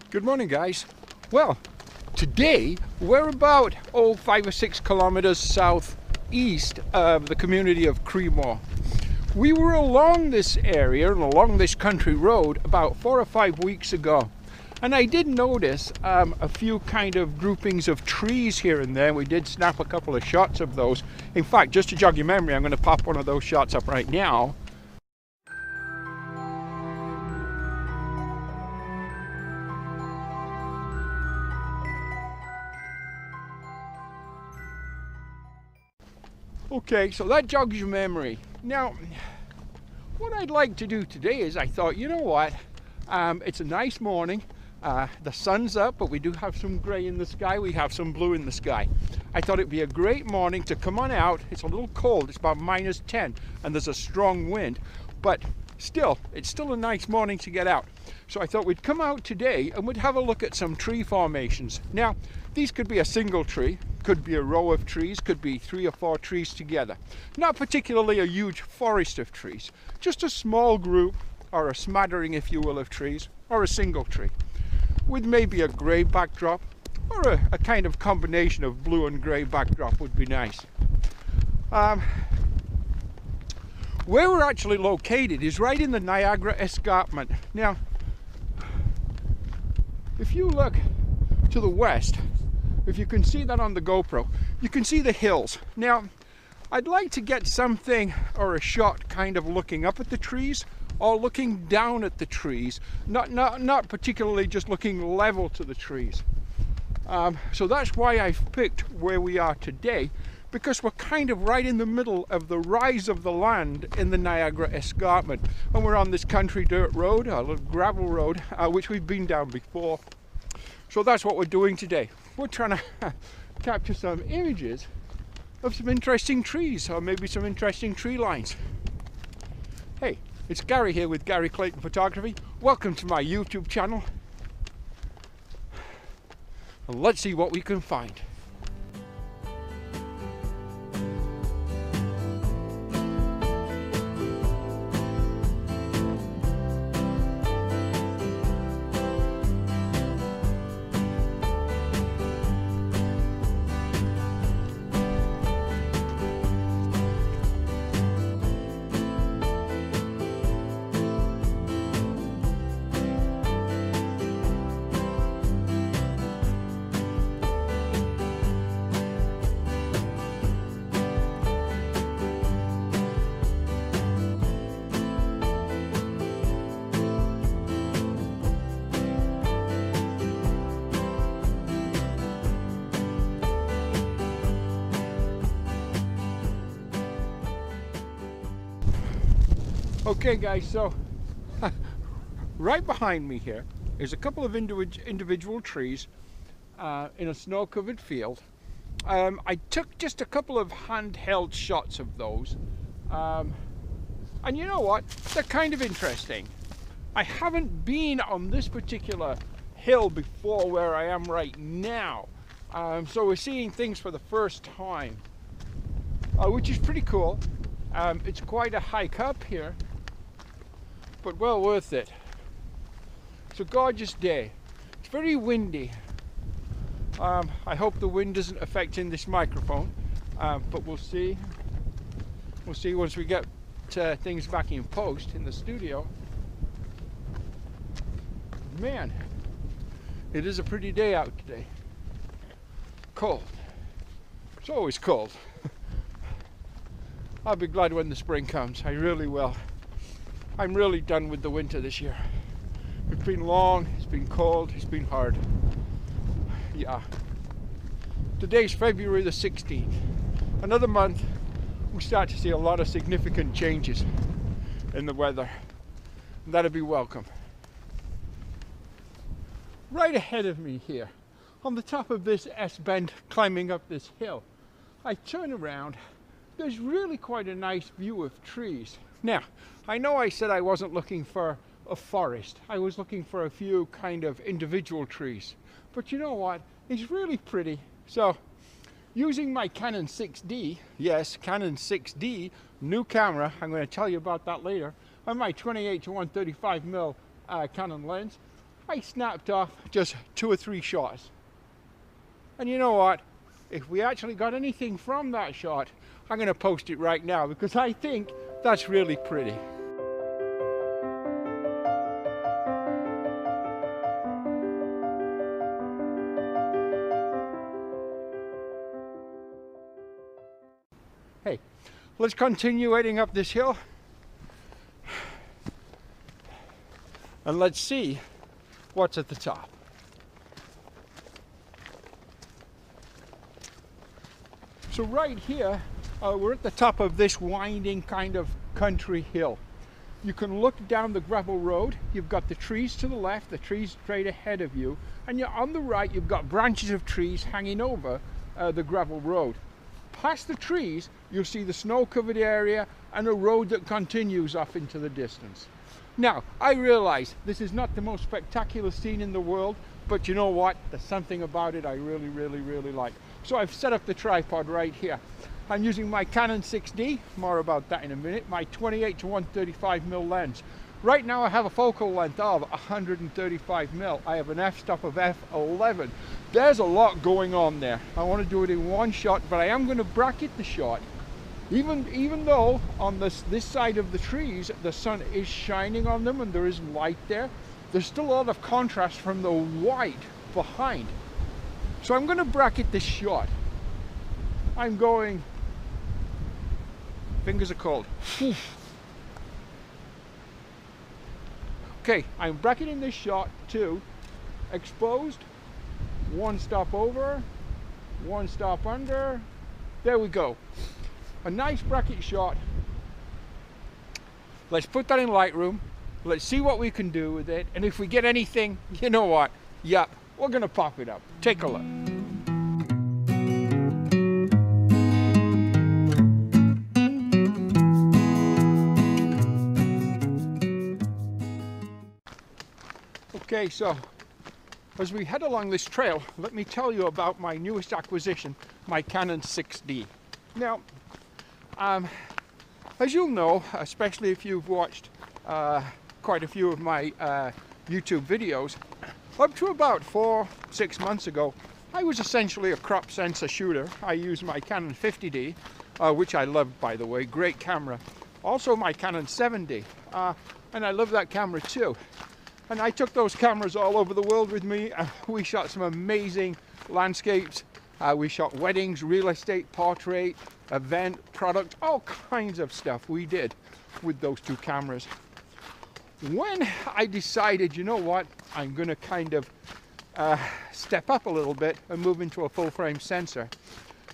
Good morning, guys. Well, today we're about 5 or 6 kilometers southeast of the community of Creemore. We were along this area and along this country road about 4 or 5 weeks ago, and I did notice a few kind of groupings of trees here and there. We did snap a couple of shots of those. In fact, just to jog your memory, I'm going to pop one of those shots up right now. Okay, so that jogs your memory. Now, what I'd like to do today is I thought, you know what, it's a nice morning. The sun's up, but we do have some gray in the sky. We have some blue in the sky. I thought it'd be a great morning to come on out. It's a little cold. It's about -10, and there's a strong wind. But still, it's still a nice morning to get out. So I thought we'd come out today and we'd have a look at some tree formations. Now, these could be a single tree, could be a row of trees, could be 3 or 4 trees together. Not particularly a huge forest of trees, just a small group or a smattering, if you will, of trees, or a single tree, with maybe a grey backdrop, or a kind of combination of blue and grey backdrop would be nice. Where we're actually located is right in the Niagara Escarpment. Now, if you look to the west, if you can see that on the GoPro, you can see the hills. Now, I'd like to get something or a shot kind of looking up at the trees or looking down at the trees, not particularly just looking level to the trees. So that's why I've picked where we are today, because we're kind of right in the middle of the rise of the land in the Niagara Escarpment. And we're on this country dirt road, a little gravel road, which we've been down before. So that's what we're doing today. We're trying to capture some images of some interesting trees, or maybe some interesting tree lines. Hey, it's Gary here with Gary Clayton Photography. Welcome to my YouTube channel. And let's see what we can find. Okay guys, so right behind me here is a couple of individual trees in a snow-covered field. I took just a couple of handheld shots of those, and you know what, they're kind of interesting. I haven't been on this particular hill before where I am right now, so we're seeing things for the first time, which is pretty cool. It's quite a hike up here, but well worth it. It's a gorgeous day. It's very windy. I hope the wind isn't affecting this microphone, but we'll see. We'll see once we get things back in post in the studio. Man, it is a pretty day out today. Cold. It's always cold. I'll be glad when the spring comes. I really will. I'm really done with the winter this year. It's been long, it's been cold, it's been hard. Yeah. Today's February the 16th. Another month, we start to see a lot of significant changes in the weather. And that'll be welcome. Right ahead of me here, on the top of this S-bend climbing up this hill, I turn around, there's really quite a nice view of trees. Now, I know I said I wasn't looking for a forest. I was looking for a few kind of individual trees. But you know what? It's really pretty. So, using my Canon 6D, yes, Canon 6D, new camera, I'm going to tell you about that later, and my 28 to 135mm Canon lens, I snapped off just 2 or 3 shots. And you know what? If we actually got anything from that shot, I'm going to post it right now because I think that's really pretty. Hey, let's continue heading up this hill and let's see what's at the top. So right here, we're at the top of this winding kind of country hill. You can look down the gravel road. You've got the trees to the left, the trees straight ahead of you, and you're on the right, you've got branches of trees hanging over the gravel road. Past the trees, you'll see the snow-covered area and a road that continues off into the distance. Now, I realize this is not the most spectacular scene in the world, but you know what? There's something about it I really, really, really like. So I've set up the tripod right here. I'm using my Canon 6D, more about that in a minute, my 28 to 135mm lens. Right now I have a focal length of 135mm. I have an f-stop of f11. There's a lot going on there. I want to do it in one shot, but I am going to bracket the shot. Even though on this side of the trees the sun is shining on them and there is light there, there's still a lot of contrast from the white behind. So I'm going to bracket this shot. I'm going, fingers are cold. Okay, I'm bracketing this shot to exposed, 1 stop over, 1 stop under. There we go. A nice bracket shot. Let's put that in Lightroom. Let's see what we can do with it. And if we get anything, you know what? Yep, we're gonna pop it up. Take a look. Okay, so as we head along this trail, let me tell you about my newest acquisition, my Canon 6D. Now, as you'll know, especially if you've watched quite a few of my YouTube videos, up to about 4-6 months ago, I was essentially a crop sensor shooter. I used my Canon 50D, which I love, by the way, great camera. Also my Canon 7D, and I love that camera too. And I took those cameras all over the world with me. We shot some amazing landscapes. We shot weddings, real estate, portrait, event, product, all kinds of stuff we did with those 2 cameras. When I decided, you know what, I'm going to kind of step up a little bit and move into a full frame sensor,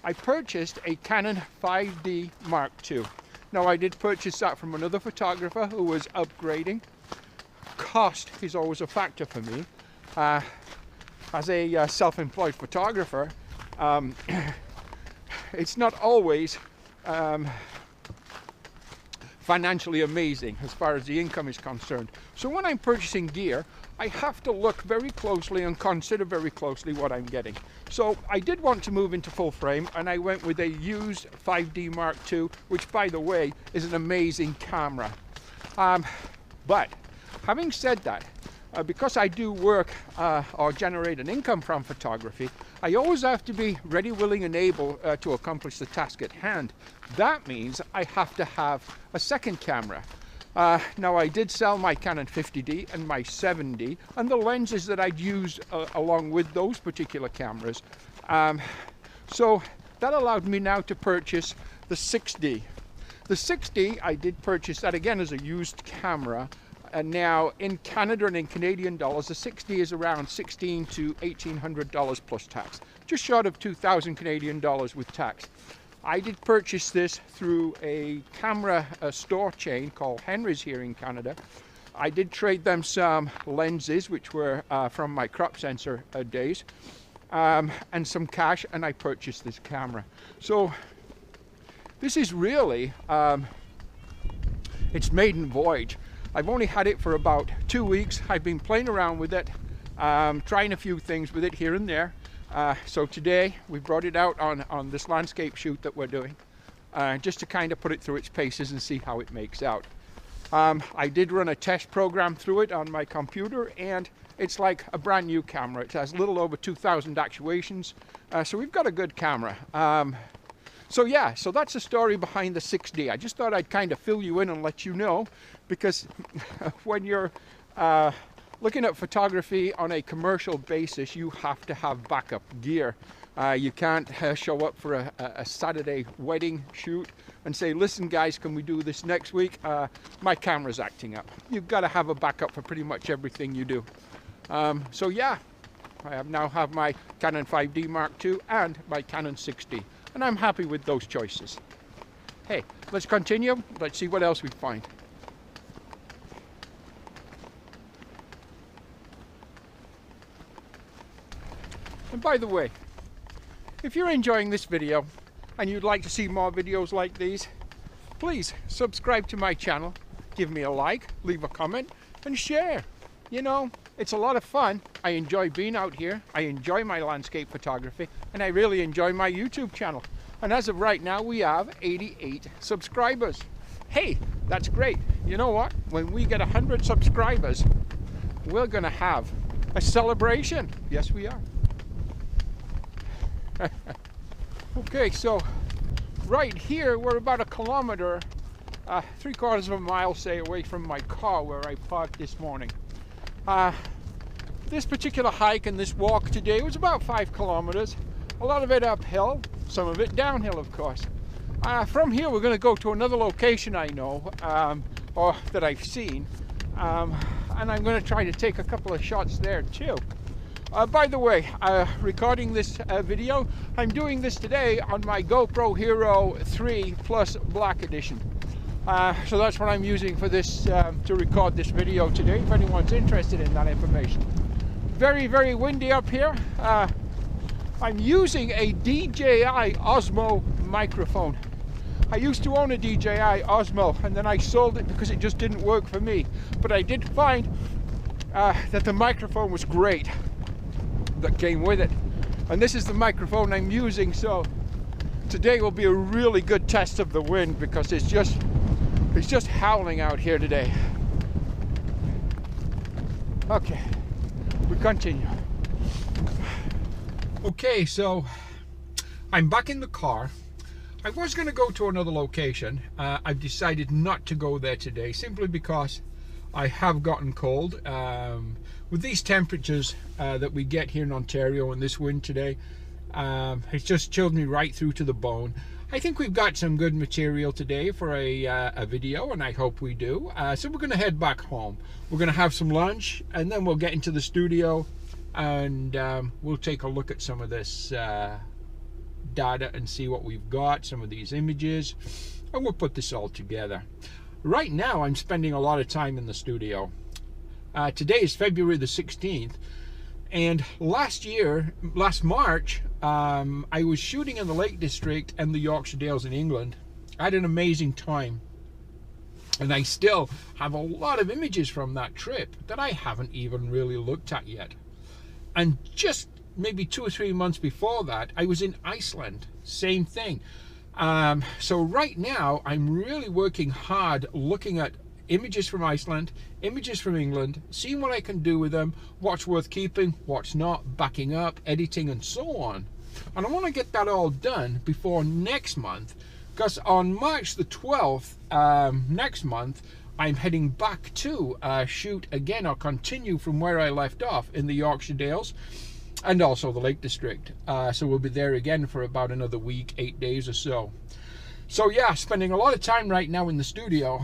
I purchased a Canon 5D Mark II. Now I did purchase that from another photographer who was upgrading. Cost is always a factor for me. As a self-employed photographer, it's not always financially amazing as far as the income is concerned. So when I'm purchasing gear, I have to look very closely and consider very closely what I'm getting. So I did want to move into full frame, and I went with a used 5D Mark II, which, by the way, is an amazing camera. But having said that, because I do work or generate an income from photography, I always have to be ready, willing, and able to accomplish the task at hand. That means I have to have a second camera. Now I did sell my Canon 50D and my 7D and the lenses that I'd used along with those particular cameras. So that allowed me now to purchase the 6D. The 6D, I did purchase that again as a used camera. And now in Canada and in Canadian dollars, the 6D is around $1,600 to $1,800 plus tax, just short of 2,000 Canadian dollars with tax. I did purchase this through a camera store chain called Henry's here in Canada. I did trade them some lenses, which were from my crop sensor days, and some cash, and I purchased this camera. So this is really its maiden voyage. I've only had it for about 2 weeks. I've been playing around with it, trying a few things with it here and there. So today we brought it out on this landscape shoot that we're doing, just to kind of put it through its paces and see how it makes out. I did run a test program through it on my computer, and it's like a brand new camera. It has a little over 2,000 actuations, so we've got a good camera. So yeah, so that's the story behind the 6D. I just thought I'd kind of fill you in and let you know, because when you're looking at photography on a commercial basis, you have to have backup gear. You can't show up for a Saturday wedding shoot and say, listen guys, can we do this next week? My camera's acting up. You've got to have a backup for pretty much everything you do. So yeah, I now have my Canon 5D Mark II and my Canon 6D, and I'm happy with those choices. Hey, let's continue. Let's see what else we find. And by the way, if you're enjoying this video and you'd like to see more videos like these, please subscribe to my channel, give me a like, leave a comment, and share. You know, it's a lot of fun. I enjoy being out here. I enjoy my landscape photography, and I really enjoy my YouTube channel. And as of right now, we have 88 subscribers. Hey, that's great. You know what? When we get 100 subscribers, we're gonna have a celebration. Yes, we are. Okay, so right here we're about a kilometer, 3/4 of a mile, say, away from my car where I parked this morning. This particular hike and this walk today was about 5 kilometers. A lot of it uphill, some of it downhill, of course. From here we're going to go to another location I know, or that I've seen, and I'm going to try to take a couple of shots there too. By the way, recording this video, I'm doing this today on my GoPro Hero 3 Plus Black Edition. So that's what I'm using for this, to record this video today, if anyone's interested in that information. Very, very windy up here. I'm using a DJI Osmo microphone. I used to own a DJI Osmo, and then I sold it because it just didn't work for me. But I did find that the microphone was great that came with it, and this is the microphone I'm using. So today will be a really good test of the wind, because it's just howling out here today. Okay, we continue. Okay, so I'm back in the car. I was going to go to another location. I've decided not to go there today, simply because I have gotten cold. With these temperatures that we get here in Ontario and this wind today, it's just chilled me right through to the bone. I think we've got some good material today for a video, and I hope we do. So we're going to head back home. We're going to have some lunch, and then we'll get into the studio, and we'll take a look at some of this data and see what we've got, some of these images, and we'll put this all together. Right now I'm spending a lot of time in the studio. Today is February the 16th, and last March, I was shooting in the Lake District and the Yorkshire Dales in England. I had an amazing time, and I still have a lot of images from that trip that I haven't even really looked at yet. And just maybe 2 or 3 months before that, I was in Iceland, same thing. So right now I'm really working hard looking at images from Iceland, images from England, seeing what I can do with them, what's worth keeping, what's not, backing up, editing, and so on. And I want to get that all done before next month, because on March the 12th next month, I'm heading back to shoot again, or continue from where I left off in the Yorkshire Dales and also the Lake District. So we'll be there again for about another week, 8 days or so. So yeah, spending a lot of time right now in the studio.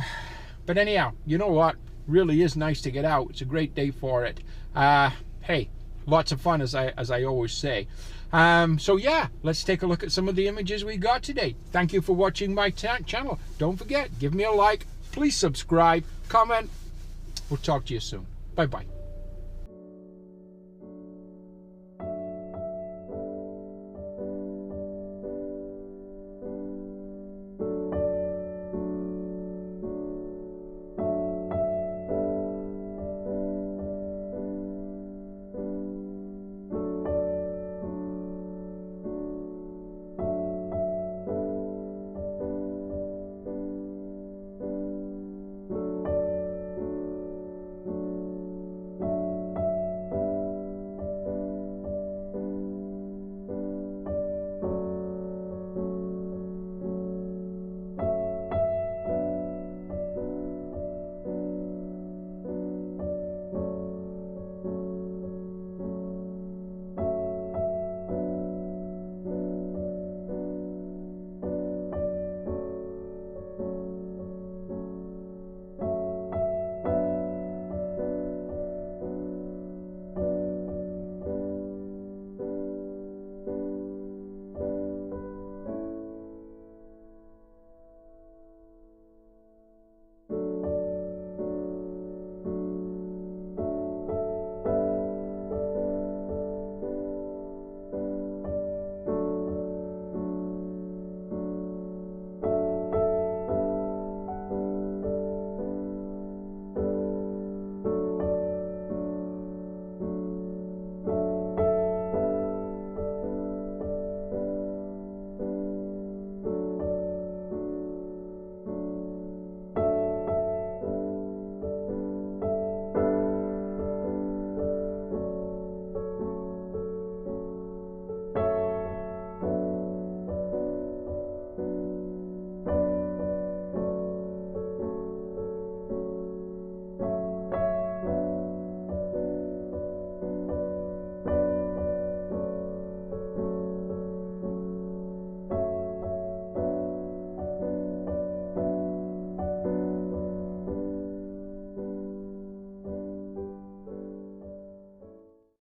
But anyhow, you know what? Really is nice to get out. It's a great day for it. Hey, lots of fun, as I always say. So yeah, let's take a look at some of the images we got today. Thank you for watching my channel. Don't forget, give me a like, please subscribe, comment. We'll talk to you soon. Bye bye.